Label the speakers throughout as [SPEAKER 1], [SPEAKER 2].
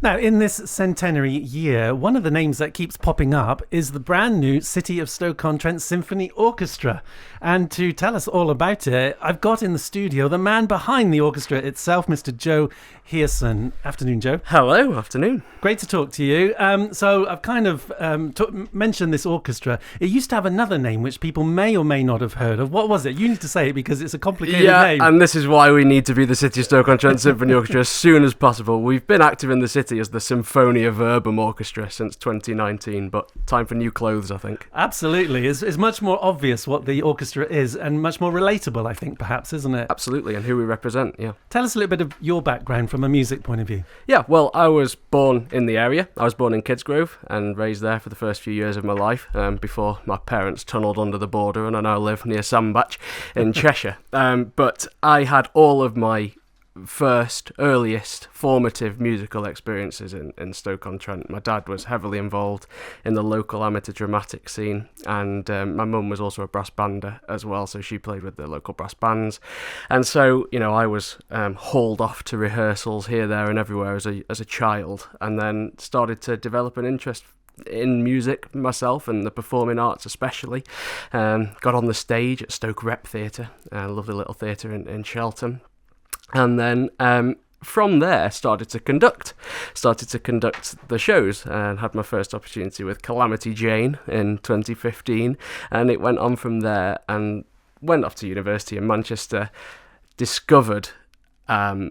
[SPEAKER 1] Now, in this centenary year, one of the names that keeps popping up is the brand new City of Stoke-on-Trent Symphony Orchestra. And to tell us all about it, I've got in the studio the man behind the orchestra itself, Mr. Joe Hearson. Afternoon, Joe.
[SPEAKER 2] Hello, afternoon.
[SPEAKER 1] Great to talk to you. So I've kind of mentioned this orchestra. It used to have another name which people may or may not have heard of. What was it? You need to say it because it's a complicated name.
[SPEAKER 2] And this is why we need to be the City of Stoke-on-Trent Symphony Orchestra as soon as possible. We've been active in the city as the Symphonia Verbum Orchestra since 2019, but time for new clothes, I think.
[SPEAKER 1] Absolutely. It's much more obvious what the orchestra is and much more relatable, I think, perhaps, isn't it?
[SPEAKER 2] Absolutely, and who we represent, yeah.
[SPEAKER 1] Tell us a little bit of your background from a music point of view.
[SPEAKER 2] Yeah, well, I was born in the area. I was born in Kidsgrove and raised there for the first few years of my life before my parents tunnelled under the border and I now live near Sandbach in Cheshire. But I had all of my earliest formative musical experiences in Stoke-on-Trent. My dad was heavily involved in the local amateur dramatic scene, and my mum was also a brass bander as well, so she played with the local brass bands. And so, I was hauled off to rehearsals here, there and everywhere as a child, and then started to develop an interest in music myself and the performing arts especially. Got on the stage at Stoke Rep Theatre, a lovely little theatre in Cheltenham. And then from there started to conduct the shows and had my first opportunity with Calamity Jane in 2015, and it went on from there and went off to university in Manchester, discovered a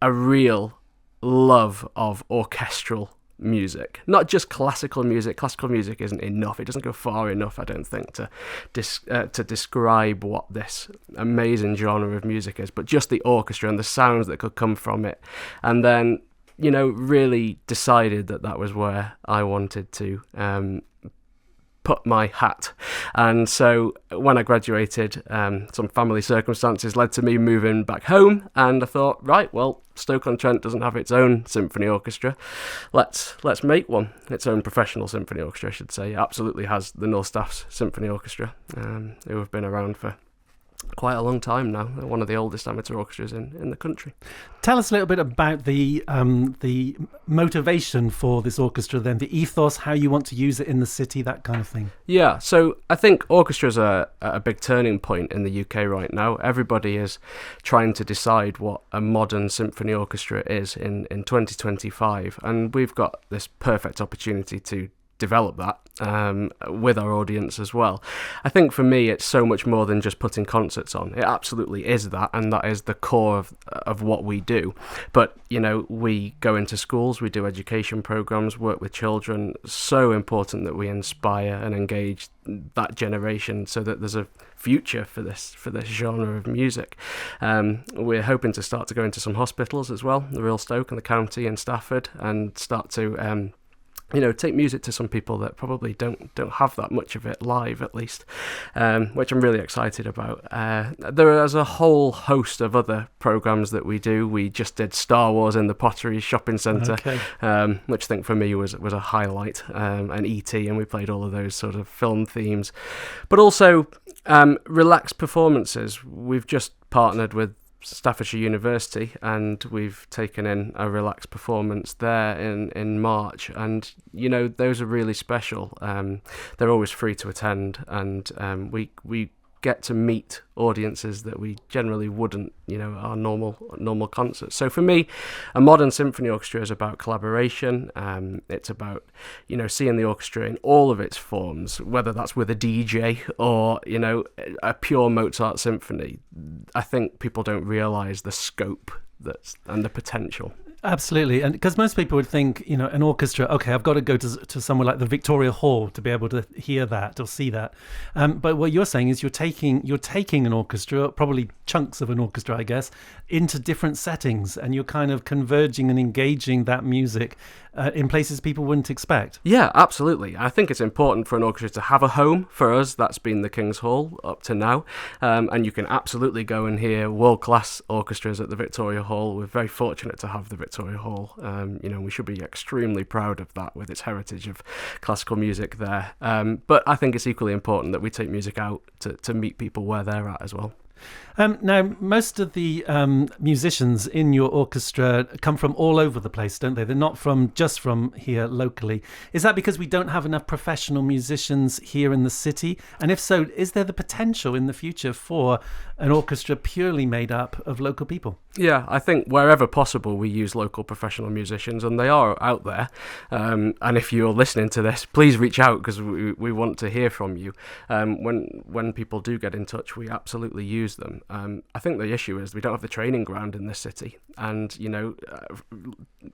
[SPEAKER 2] real love of orchestral music, not just classical music. Classical music isn't enough. It doesn't go far enough, I don't think, to describe what this amazing genre of music is, but just the orchestra and the sounds that could come from it. And then, really decided that was where I wanted to put my hat. And so when I graduated, some family circumstances led to me moving back home, and I thought, right, well, Stoke-on-Trent doesn't have its own symphony orchestra. Let's make one. Its own professional symphony orchestra, I should say. It absolutely has the North Staffs Symphony Orchestra, who have been around for quite a long time now. They're one of the oldest amateur orchestras in the country.
[SPEAKER 1] Tell us a little bit about the motivation for this orchestra then, the ethos, how you want to use it in the city, that kind of thing.
[SPEAKER 2] Yeah, so I think orchestras are a big turning point in the UK right now. Everybody is trying to decide what a modern symphony orchestra is in 2025, and we've got this perfect opportunity to develop that with our audience as well. I think for me it's so much more than just putting concerts on. It absolutely is that, and that is the core of what we do. But we go into schools, we do education programs, work with children. So important that we inspire and engage that generation so that there's a future for this genre of music. We're hoping to start to go into some hospitals as well, the Real Stoke and the county and Stafford, and start to take music to some people that probably don't have that much of it live, at least, which I'm really excited about. There is a whole host of other programs that we do. We just did Star Wars in the Pottery Shopping Centre,
[SPEAKER 1] okay.
[SPEAKER 2] Which I think for me was a highlight, and E.T., and we played all of those sort of film themes. But also relaxed performances. We've just partnered with Staffordshire University, and we've taken in a relaxed performance there in March, and those are really special. They're always free to attend, and we get to meet audiences that we generally wouldn't, our normal concerts. So for me, a modern symphony orchestra is about collaboration. It's about, seeing the orchestra in all of its forms, whether that's with a DJ or, a pure Mozart symphony. I think people don't realise the scope and the potential.
[SPEAKER 1] Absolutely, and because most people would think, an orchestra, okay, I've got to go to somewhere like the Victoria Hall to be able to hear that or see that. But what you're saying is you're taking an orchestra, probably chunks of an orchestra, I guess, into different settings, and you're kind of converging and engaging that music in places people wouldn't expect.
[SPEAKER 2] Yeah, absolutely. I think it's important for an orchestra to have a home. For us, that's been the King's Hall up to now, and you can absolutely go and hear world-class orchestras at the Victoria Hall. We're very fortunate to have the Victoria Hall. We should be extremely proud of that with its heritage of classical music there. But I think it's equally important that we take music out to meet people where they're at as well.
[SPEAKER 1] Now, most of the musicians in your orchestra come from all over the place, don't they? They're not just from here locally. Is that because we don't have enough professional musicians here in the city? And if so, is there the potential in the future for an orchestra purely made up of local people?
[SPEAKER 2] Yeah, I think wherever possible we use local professional musicians, and they are out there. And if you're listening to this, please reach out, because we want to hear from you. When people do get in touch, we absolutely use them. I think the issue is we don't have the training ground in this city, and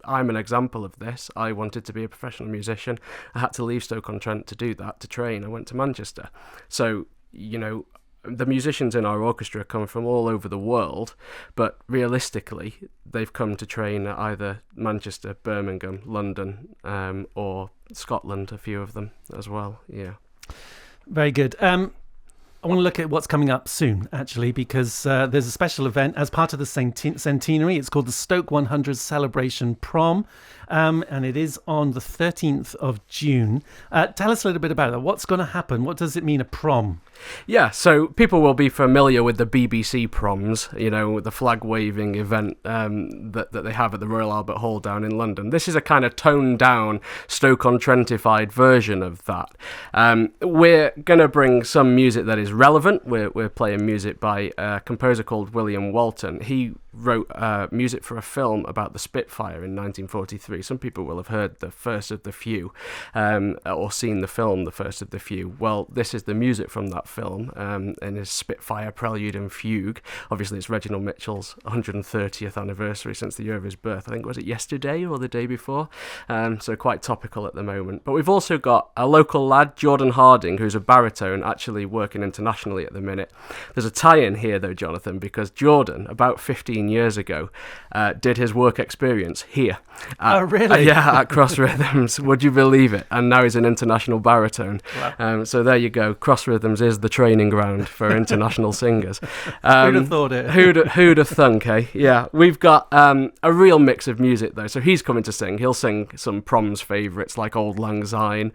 [SPEAKER 2] I'm an example of this. I wanted to be a professional musician. I had to leave Stoke-on-Trent to do that, to train. I went to Manchester. So, the musicians in our orchestra come from all over the world, but realistically, they've come to train at either Manchester, Birmingham, London, or Scotland, a few of them as well. Yeah.
[SPEAKER 1] Very good. I want to look at what's coming up soon, actually, because there's a special event as part of the Centenary. It's called the Stoke 100 Celebration Prom, and it is on the 13th of June. Tell us a little bit about it. What's going to happen? What does it mean, a prom?
[SPEAKER 2] Yeah, so people will be familiar with the BBC proms, the flag-waving event that they have at the Royal Albert Hall down in London. This is a kind of toned-down, Stoke-on-Trentified version of that. We're going to bring some music that is relevant. We're playing music by a composer called William Walton. He wrote music for a film about the Spitfire in 1943. Some people will have heard The First of the Few, or seen the film The First of the Few. Well, this is the music from that film, and his Spitfire Prelude and Fugue. Obviously, it's Reginald Mitchell's 130th anniversary since the year of his birth. I think, was it yesterday or the day before? So quite topical at the moment. But we've also got a local lad, Jordan Harding, who's a baritone, actually working internationally at the minute. There's a tie-in here, though, Jonathan, because Jordan, about 15 years ago, did his work experience here.
[SPEAKER 1] Oh, really?
[SPEAKER 2] Yeah, at Cross Rhythms. Would you believe it? And now he's an international baritone. Wow. So there you go. Cross Rhythms is the training ground for international singers.
[SPEAKER 1] Who'd have thought it?
[SPEAKER 2] Who'd have thunk, eh? Yeah. We've got a real mix of music, though. So he's coming to sing. He'll sing some prom's favourites like Auld Lang Syne.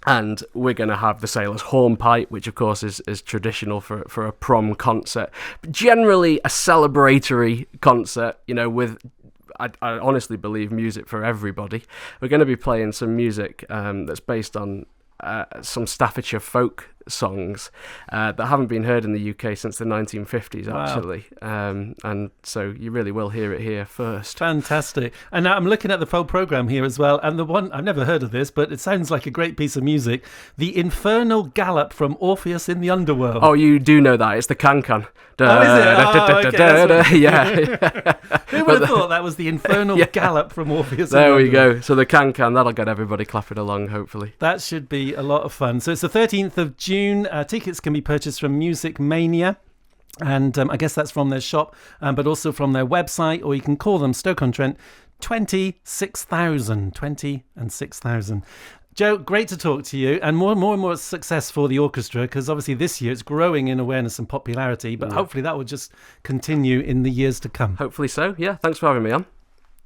[SPEAKER 2] And we're going to have the Sailor's Hornpipe, which, of course, is traditional for a prom concert. But generally, a celebratory concert, with, I honestly believe, music for everybody. We're going to be playing some music that's based on some Staffordshire folk songs that haven't been heard in the UK since the 1950s, actually. Wow. And so you really will hear it here first.
[SPEAKER 1] Fantastic. And now I'm looking at the full programme here as well, and the one, I've never heard of this, but it sounds like a great piece of music, The Infernal Gallop from Orpheus in the Underworld.
[SPEAKER 2] Oh, you do know that. It's the can-can.
[SPEAKER 1] Oh, is it?
[SPEAKER 2] Yeah.
[SPEAKER 1] Who would have thought that was the Infernal Gallop from Orpheus?
[SPEAKER 2] There we go. So the can-can, that'll get everybody clapping along, hopefully.
[SPEAKER 1] That should be a lot of fun. So it's the 13th of June. Tickets can be purchased from Music Mania. And I guess that's from their shop, but also from their website, or you can call them Stoke-on-Trent 20 and 6,000. Joe, great to talk to you, and more success for the orchestra, because obviously this year it's growing in awareness and popularity, but hopefully that will just continue in the years to come.
[SPEAKER 2] Hopefully so. Yeah, thanks for having me on.